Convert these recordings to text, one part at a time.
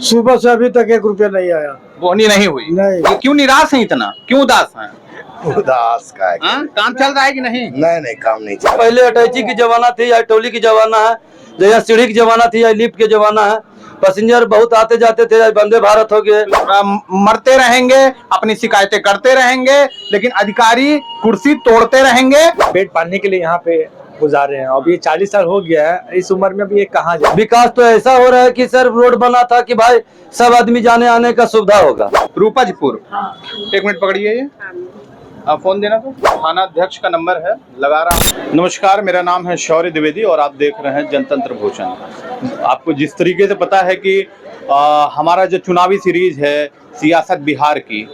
सुबह से अभी तक 1 रुपया नहीं आया। बोहनी नहीं हुई? नहीं। ये क्यों निराश है इतना, क्यों उदास है? उदास का है। काम चल रहा है कि नहीं? नहीं काम नहीं चल। पहले अटैची की जमाना थी या टोली की जमाना है, जैसे सीढ़ी की जमाना थी या लिफ्ट के जमाना है। पैसेंजर बहुत आते जाते थे, वंदे भारत हो गए। मरते रहेंगे, अपनी शिकायतें करते रहेंगे, लेकिन अधिकारी कुर्सी तोड़ते रहेंगे। पेट पालने के लिए यहाँ पे गुजारे हैं। अब ये 40 साल हो गया है, इस उम्र में भी ये कहाँ जाए। विकास तो ऐसा हो रहा है कि सर रोड बना था कि भाई सब आदमी जाने आने का सुविधा होगा। रूपजपुर, 1 मिनट पकड़िए, ये फोन देना तो थाना अध्यक्ष का नंबर है, लगा रहा हूँ। नमस्कार, मेरा नाम है शौर्य द्विवेदी और आप देख रहे हैं जनतंत्र भोजन। आपको जिस तरीके से पता है कि हमारा जो चुनावी सीरीज है सियासत बिहार की,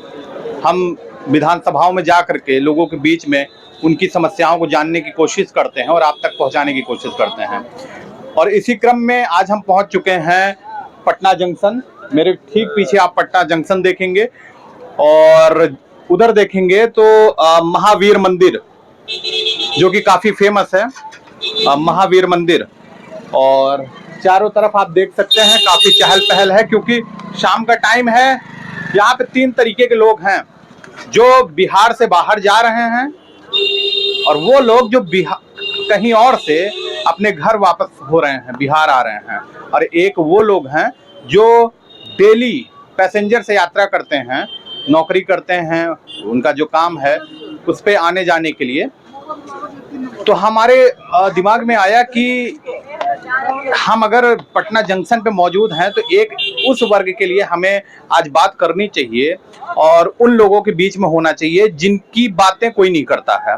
हम विधानसभाओं में जा करके लोगों के बीच में उनकी समस्याओं को जानने की कोशिश करते हैं और आप तक पहुंचाने की कोशिश करते हैं। और इसी क्रम में आज हम पहुंच चुके हैं पटना जंक्शन। मेरे ठीक पीछे आप पटना जंक्शन देखेंगे और उधर देखेंगे तो महावीर मंदिर, जो कि काफी फेमस है, महावीर मंदिर। और चारों तरफ आप देख सकते हैं काफी चहल पहल है, क्योंकि शाम का टाइम है। यहाँ पे 3 तरीके के लोग हैं, जो बिहार से बाहर जा रहे हैं और वो लोग जो कहीं और से अपने घर वापस हो रहे हैं, बिहार आ रहे हैं। और एक वो लोग हैं जो डेली पैसेंजर से यात्रा करते हैं, नौकरी करते हैं, उनका जो काम है उस पे आने जाने के लिए। तो हमारे दिमाग में आया कि हम अगर पटना जंक्शन पे मौजूद हैं तो एक उस वर्ग के लिए हमें आज बात करनी चाहिए और उन लोगों के बीच में होना चाहिए जिनकी बातें कोई नहीं करता है।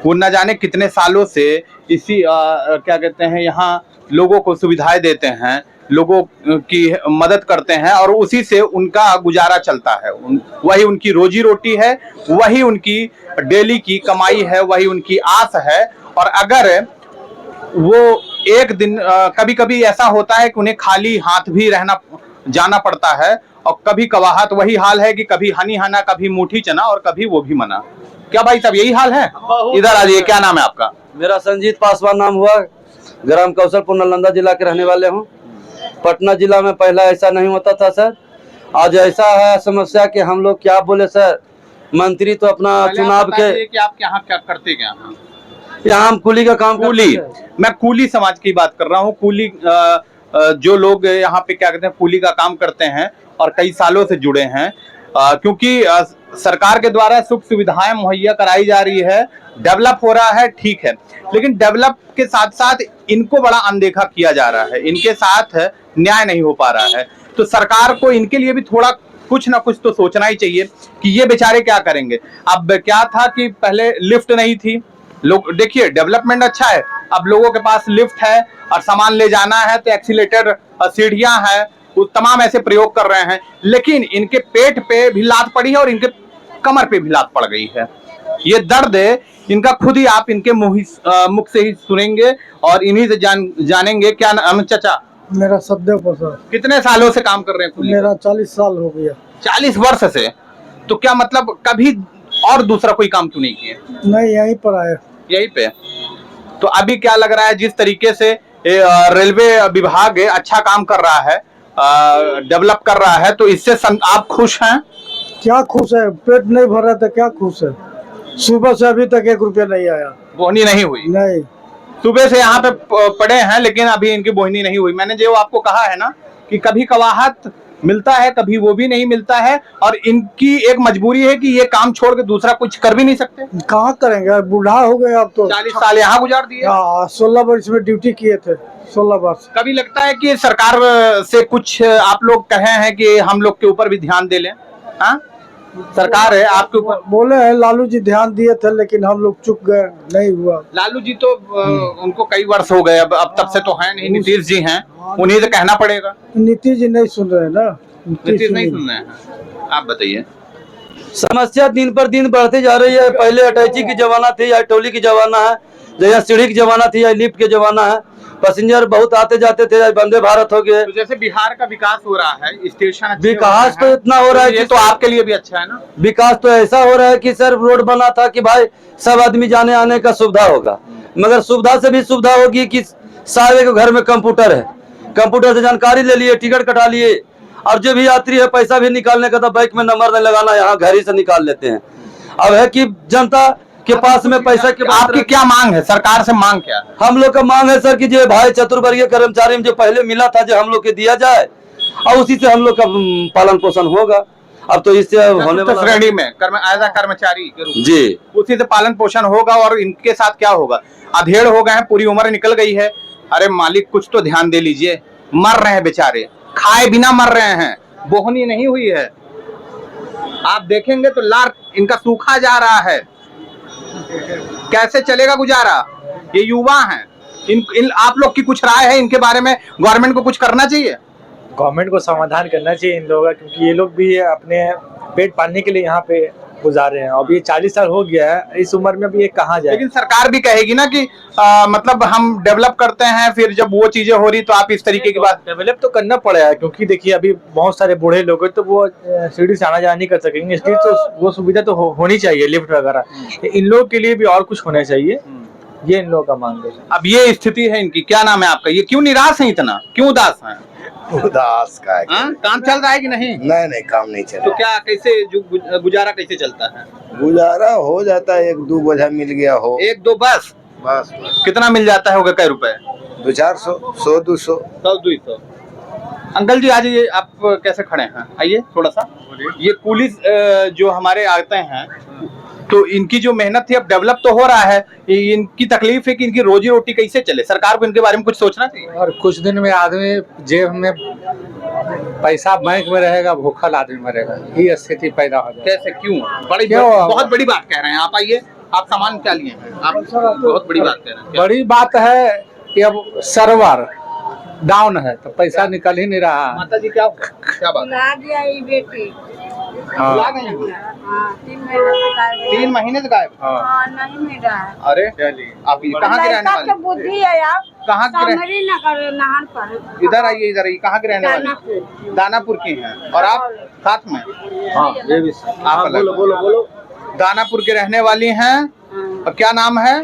वो न जाने कितने सालों से इसी क्या कहते हैं, यहाँ लोगों को सुविधाएं देते हैं, लोगों की मदद करते हैं और उसी से उनका गुजारा चलता है। वही उनकी रोजी रोटी है, वही उनकी डेली की कमाई है, वही उनकी आस है। और अगर वो एक दिन कभी कभी ऐसा होता है कि उन्हें खाली हाथ भी जाना पड़ता है, और कभी कवाहत वही हाल है कि कभी हनी हना, कभी मुठी चना और कभी वो भी मना। क्या भाई साहब यही हाल है? इधर आ जाइए, क्या नाम है आपका? मेरा संजीत पासवान नाम हुआ, ग्राम कौशलपुर नालंदा जिला के रहने वाले हूँ। पटना जिला में पहला ऐसा नहीं होता था सर, आज ऐसा है समस्या कि हम लोग क्या बोले सर। मंत्री तो अपना चुनाव के कि आप यहाँ क्या करते क्या हैं? यहाँ हम कुली का काम कूली, मैं कूली समाज की बात कर रहा हूँ। कूली जो लोग यहाँ पे क्या कहते हैं, कूली का काम करते हैं और कई सालों से जुड़े हैं, क्योंकि सरकार के द्वारा सुख सुविधाएं मुहैया कराई जा रही है, डेवलप हो रहा है, ठीक है, लेकिन डेवलप के साथ साथ इनको बड़ा अनदेखा किया जा रहा है, इनके साथ न्याय नहीं हो पा रहा है। तो सरकार को इनके लिए भी थोड़ा कुछ ना कुछ तो सोचना ही चाहिए कि ये बेचारे क्या करेंगे। अब क्या था कि पहले लिफ्ट नहीं थी, लोग देखिए डेवलपमेंट अच्छा है, अब लोगों के पास लिफ्ट है और सामान ले जाना है तो एक्सीलेटर, सीढ़ियां हैं, वो तमाम ऐसे प्रयोग कर रहे हैं, लेकिन इनके पेट पे भी लात पड़ी है और इनके कमर पे भी लात पड़ गई है। ये दर्द इनका खुद ही आप इनके मुख से ही सुनेंगे और इन्हीं से जानेंगे। क्या नाम चाचा? मेरा सदैव प्रसाद। कितने सालों से काम कर रहे हैं? मेरा 40 साल हो गया। 40 वर्ष से? तो क्या मतलब कभी और दूसरा कोई काम क्यों नहीं किए? नहीं, यहीं पर आए, यहीं पे। तो अभी क्या लग रहा है, जिस तरीके से रेलवे विभाग अच्छा काम कर रहा है, डेवलप कर रहा है, तो इससे आप खुश हैं? क्या खुश है, पेट नहीं भर रहा था, क्या खुश है। सुबह से अभी तक 1 रुपया नहीं आया। बोहनी नहीं हुई? नहीं। सुबह से यहाँ पे पड़े हैं लेकिन अभी इनकी बोहनी नहीं हुई। मैंने जो आपको कहा है ना कि कभी कवाहत मिलता है, कभी वो भी नहीं मिलता है, और इनकी एक मजबूरी है कि ये काम छोड़ के दूसरा कुछ कर भी नहीं सकते। कहाँ करेंगे, बूढ़ा हो गए अब तो। 40 साल यहाँ गुजार दिए। 16 वर्ष में ड्यूटी किए थे, 16 वर्ष। कभी लगता है कि सरकार से कुछ आप लोग कहे हैं कि हम लोग के ऊपर भी ध्यान दे लें? हाँ, सरकार है आपके ऊपर। बोले हैं लालू जी ध्यान दिए थे, लेकिन हम लोग चुप गए, नहीं हुआ। लालू जी तो उनको कई वर्ष हो गए, अब तब से तो है नहीं, नीतीश जी हैं, उन्हीं से कहना पड़ेगा। नीतीश जी नहीं सुन रहे ना, नीतीश नहीं सुन रहे हैं। आप बताइए। समस्या दिन पर दिन बढ़ती जा रही है। पहले अटैची की जमाना थी या टोली की जमाना है, जैसे सीढ़ी की जमाना थी या लिफ्ट के जमाना है। पैसेंजर बहुत आते जाते थे, वंदे भारत हो गए। तो जैसे बिहार का विकास हो रहा है, स्टेशन विकास तो इतना हो रहा है, ये तो आपके लिए भी अच्छा है ना। विकास तो ऐसा हो रहा है कि सर रोड बना था कि भाई सब आदमी जाने आने का सुविधा होगा, मगर सुविधा से भी सुविधा होगी कि सारे के घर में कंप्यूटर है, कंप्यूटर से जानकारी ले लिए, टिकट कटा लिए, और जो भी यात्री है पैसा भी निकालने का तो बैंक में नंबर नहीं लगाना, यहाँ घर ही से निकाल लेते हैं। अब है कि जनता के पास में पैसा के आपकी क्या मांग है, सरकार से मांग क्या है? हम लोग का मांग है सर कि जो भाई चतुर्वर्गीय कर्मचारी में जो पहले मिला था जो हम लोग के दिया जाए, और उसी से हम लोग का पालन पोषण होगा। अब तो इससे होने वाला श्रेणी में एज अ कर्मचारी के रूप में जी उसी से पालन पोषण होगा। और इनके साथ क्या होगा? अधेड़ हो गए हैं, पूरी उम्र निकल गई है। अरे मालिक कुछ तो ध्यान दे लीजिए, मर रहे हैं बेचारे, खाए बिना मर रहे हैं, बोहनी नहीं हुई है। आप देखेंगे तो लार इनका सूखा जा रहा है, कैसे चलेगा गुजारा? ये युवा हैं, इन आप लोग की कुछ राय है इनके बारे में? गवर्नमेंट को कुछ करना चाहिए, गवर्नमेंट को समाधान करना चाहिए इन लोगों का, क्योंकि ये लोग भी अपने पेट पालने के लिए यहाँ पे गुजार रहे हैं। अब ये 40 साल हो गया है, इस उम्र में भी ये कहाँ जाए? लेकिन सरकार भी कहेगी ना कि मतलब हम डेवलप करते हैं, फिर जब वो चीजें हो रही तो आप इस तरीके की बात। डेवलप तो करना पड़ेगा, क्योंकि देखिए अभी बहुत सारे बूढ़े लोग हैं तो वो सीढ़ी से आना जाना नहीं कर सकेंगे, इसलिए तो वो सुविधा तो होनी चाहिए, लिफ्ट वगैरह। इन लोगों के लिए भी और कुछ होना चाहिए, ये इन लोगों का मांग है। अब ये स्थिति है इनकी। क्या नाम है आपका? ये क्यों निराश है, इतना क्यों उदास है? उदास का है। काम चल रहा है कि नहीं? नहीं काम नहीं चल तो क्या कैसे गुजारा कैसे चलता है? गुजारा हो जाता है, 1-2 बोझा मिल गया हो, 1-2 बस। बस कितना मिल जाता है? होगा कै रुपए? 200-400, 100-200। 100-200। अंकल जी आज ये आप कैसे खड़े हैं? आइए थोड़ा सा। ये पुलिस जो हमारे आते हैं तो इनकी जो मेहनत थी अब डेवलप तो हो रहा है, इनकी तकलीफ है कि इनकी रोजी रोटी कैसे चले। सरकार को इनके बारे में कुछ सोचना चाहिए। और कुछ दिन में आदमी जेब में पैसा बैंक में रहेगा, भूखल आदमी मरेगा, ये स्थिति पैदा हो जाए। कैसे, क्यों? बहुत बड़ी बात कह रहे हैं आप। आइए, आप सामान क्या लिए हैं? आप बहुत बड़ी बात कह रहे हैं। क्या? बड़ी बात है कि अब सर्वर डाउन है तो पैसा निकल ही नहीं रहा। माता जी क्या बात? ला दिया ये बेटी। हाँ। ला गए हैं? हाँ, 3 महीने से गायब है। 3 महीने से गायब? हाँ, नहीं मिल रहा है। अरे आप कहाँ के रहने लड़का वाले? के बुद्धि है आप। कहाँ के रहने? सामरी नगर नाहन पर। इधर आइए, इधर आइए। कहाँ के रहने वाले? दानापुर। दानापुर की हैं। और आप साथ में? हाँ ये भी आप अलग? बोलो। दानापुर के रहने वाली हैं। और क्या नाम है?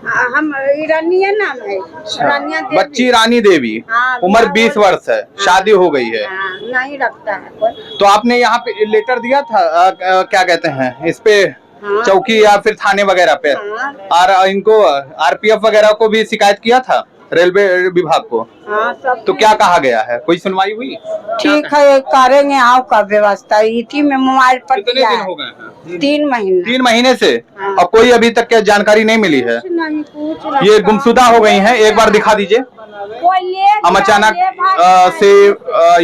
हम ईरानिया नाम है। रानिया देवी। बच्ची रानी देवी। हाँ, उम्र बियाह 20 वर्ष है, शादी हो गई है। हाँ, नहीं रखता है कोई। तो आपने यहाँ पे लेटर दिया था क्या कहते हैं इस पे? हाँ। चौकी या फिर थाने वगैरह पे? हाँ। और इनको आरपीएफ वगैरह को भी शिकायत किया था, रेलवे विभाग को? हाँ, सब तो क्या कहा गया है? कोई सुनवाई हुई? ठीक है, करेंगे आपका व्यवस्था। इसी में मोबाइल पर कितने किया दिन है। हो गए हैं? 3 महीने। 3 महीने से? हाँ। और कोई अभी तक क्या जानकारी नहीं मिली है? नहीं, कुछ नहीं। ये गुमशुदा हो गई हैं। एक बार दिखा दीजिए। कोई ले हम गया, अचानक ले भाग से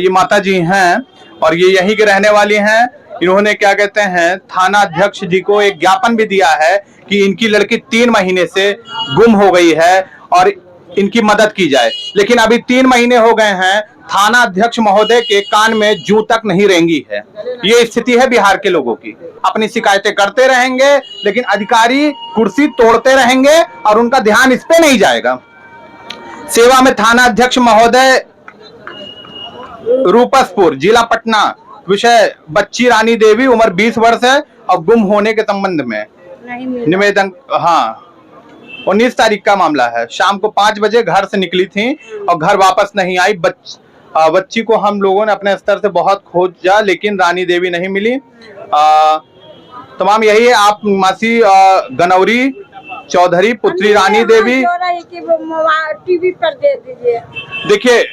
ये माता जी हैं और ये यहीं के रहने वाली हैं। इन्होंने क्या कहते हैं थाना अध्यक्ष जी को एक ज्ञापन भी दिया है कि इनकी लड़की 3 महीने से गुम हो गई है और इनकी मदद की जाए। लेकिन अभी 3 महीने हो गए हैं, थाना अध्यक्ष महोदय के कान में जूं तक नहीं रेंगी है। ये स्थिति है बिहार के लोगों की। अपनी शिकायतें करते रहेंगे लेकिन अधिकारी कुर्सी तोड़ते रहेंगे और उनका ध्यान इस पे नहीं जाएगा। सेवा में थाना अध्यक्ष महोदय, रूपसपुर, जिला पटना। विषय बच्ची रानी देवी, उम्र 20 वर्ष है और गुम होने के संबंध में नहीं मिला। निवेदन। हाँ, 19 तारीख का मामला है। शाम को 5 बजे घर से निकली थी और घर वापस नहीं आई। बच्ची को हम लोगों ने अपने स्तर से बहुत खोजा लेकिन रानी देवी नहीं मिली। तमाम यही है। आप मासी गनौरी चौधरी पुत्री रानी देवी। टीवी पर दे दीजिए। देखिए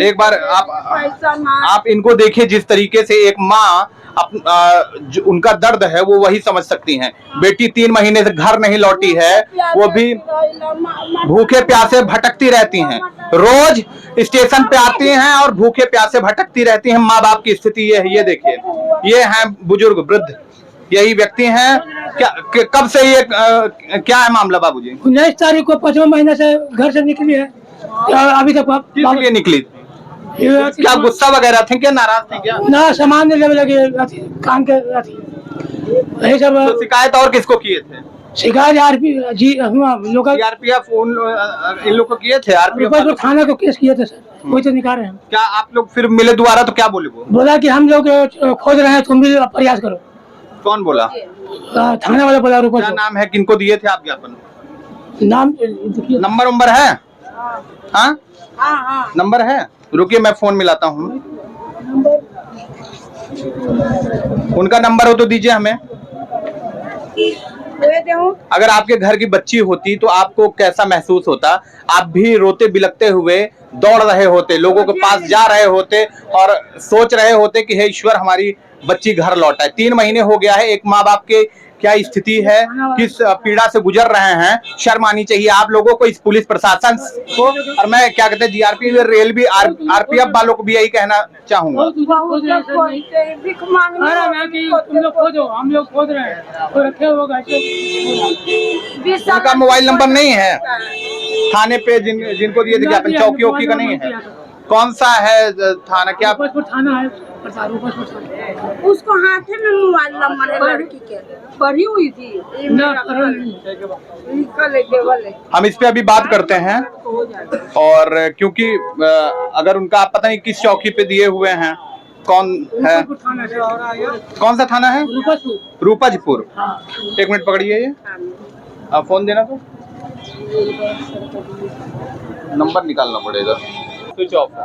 एक बार आप इनको देखिए, जिस तरीके से एक माँ जो उनका दर्द है वो वही समझ सकती हैं। बेटी 3 महीने से घर नहीं लौटी है, वो भी भूखे प्यासे भटकती रहती हैं। रोज स्टेशन पे आती हैं और भूखे प्यासे भटकती रहती हैं। माँ बाप की स्थिति ये है। ये देखिए, ये हैं बुजुर्ग वृद्ध, यही व्यक्ति हैं। क्या कब से ये क्या है मामला बाबूजी? 19 तारीख को 5वां महीने से घर से निकली है। अभी तक किस लिए निकली थी? क्या गुस्सा वगैरह थे, क्या नाराज थे क्या? ना सामान नहीं लेने लगे, काम के यही सब। तो शिकायत और किसको किए थे? शिकायत लोकल सीआरपीएफ इन लोग को किए थे? आरपीएफ थाना को केस किए थे सर, वही तो निकाल रहे हैं। क्या आप लोग फिर मिले दोबारा तो क्या बोले वो? बोला कि हम लोग खोज रहे हैं, तुम भी प्रयास करो। कौन बोला? थाने वाले बोला। रूपा क्या नाम है, किनको दिए थे आप ज्ञापन? नाम नंबर है? हाँ, हाँ हाँ नंबर है? रुकिए मैं फोन मिलाता हूँ। उनका नंबर हो तो दीजिए हमें। अगर आपके घर की बच्ची होती तो आपको कैसा महसूस होता? आप भी रोते बिलखते हुए दौड़ रहे होते, लोगों के पास जा रहे होते और सोच रहे होते कि हे ईश्वर हमारी बच्ची घर लौटाए। 3 महीने हो गया है, एक माँ बाप के क्या स्थिति है, किस पीड़ा से गुजर रहे हैं। शर्म आनी चाहिए आप लोगों को, इस पुलिस प्रशासन को, और मैं क्या कहते हैं जीआरपी रेलवे आरपीएफ वालों को भी यही कहना चाहूंगा। भिख मांगने तुम लोग खोदो, हम लोग खोद रहे हैं और रखे होगा। उनका मोबाइल नंबर नहीं है थाने पे जिनको दिए थे ज्ञापन, चौकी वौकी का नहीं है? कौन सा है थाना? क्या थाना है? उसको हाथे में मोबाइल नंबर है लड़की के, पढ़ी हुई थी। हम इस पे अभी बात करते हैं, और क्योंकि अगर उनका आप पता नहीं किस चौकी पे दिए हुए हैं, कौन है, कौन सा थाना है? रूपजपुर। 1 मिनट पकड़िए, ये फोन देना तो नंबर निकालना पड़ेगा। स्विच ऑफ है,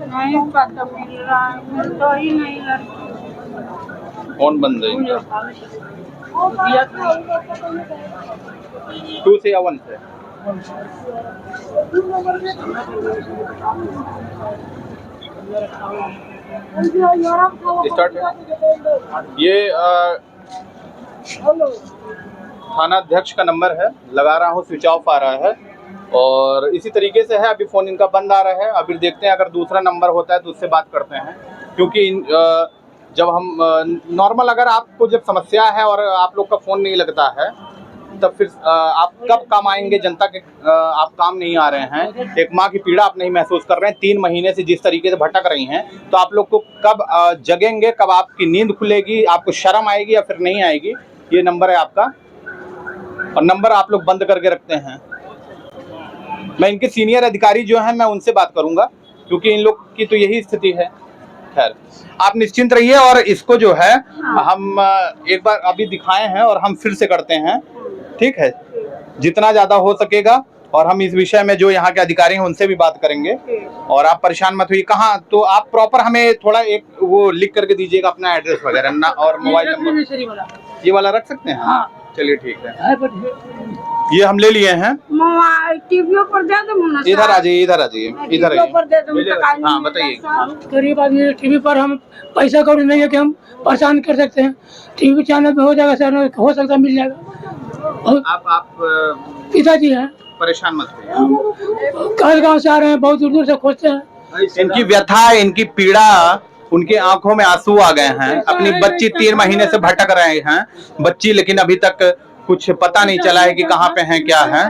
नहीं पता मिल रहा है, तो ही नहीं फोन बंद है इनका। 2 से या 1 से? स्टार्ट है। ये थाना अध्यक्ष का नंबर है, लगा रहा हूँ, स्विच ऑफ आ रहा है और इसी तरीके से है। अभी फोन इनका बंद आ रहा है, अभी देखते हैं अगर दूसरा नंबर होता है तो उससे बात करते हैं। क्योंकि जब हम नॉर्मल, अगर आपको जब समस्या है और आप लोग का फोन नहीं लगता है तब फिर आप कब काम आएंगे जनता के? आप काम नहीं आ रहे हैं, एक माँ की पीड़ा आप नहीं महसूस कर रहे हैं। 3 महीने से जिस तरीके से भटक रही हैं, तो आप लोग को कब जगेंगे, कब आपकी नींद खुलेगी, आपको शर्म आएगी या फिर नहीं आएगी? ये नंबर है आपका, और नंबर आप लोग बंद करके रखते हैं। मैं इनके सीनियर अधिकारी जो हैं मैं उनसे बात करूंगा, क्योंकि इन लोग की तो यही स्थिति है। खैर आप निश्चिंत रहिए, और इसको जो है हम एक बार अभी दिखाए हैं और हम फिर से करते हैं, ठीक है? जितना ज्यादा हो सकेगा, और हम इस विषय में जो यहाँ के अधिकारी हैं उनसे भी बात करेंगे। और आप परेशान मत होइए। कहाँ तो आप प्रॉपर हमें थोड़ा एक वो लिख करके दीजिएगा अपना एड्रेस वगैरह ना, और मोबाइल नंबर। ये वाला रख सकते हैं? चलिए ठीक है, ये हम ले लिए हैं। टीवी पर दे दो, इधर आ जाइए, इधर आ जाइए, इधर आइए। हाँ बताइए। गरीब आदमी टीवी पर हम पैसा कौड़ी नहीं है कि हम परेशान कर सकते हैं। टीवी चैनल पे हो जाएगा सर, हो सकता है मिल जाएगा। आप पिताजी हैं, परेशान मत होइए। कल गाँव से आ रहे हैं, बहुत दूर दूर से खोजते हैं। इनकी व्यथा, इनकी पीड़ा, उनके आंखों में आंसू आ गए हैं। अपनी बच्ची 3 महीने से भटक रहे हैं, बच्ची, लेकिन अभी तक कुछ पता नहीं चला है कि कहाँ पे हैं, क्या है।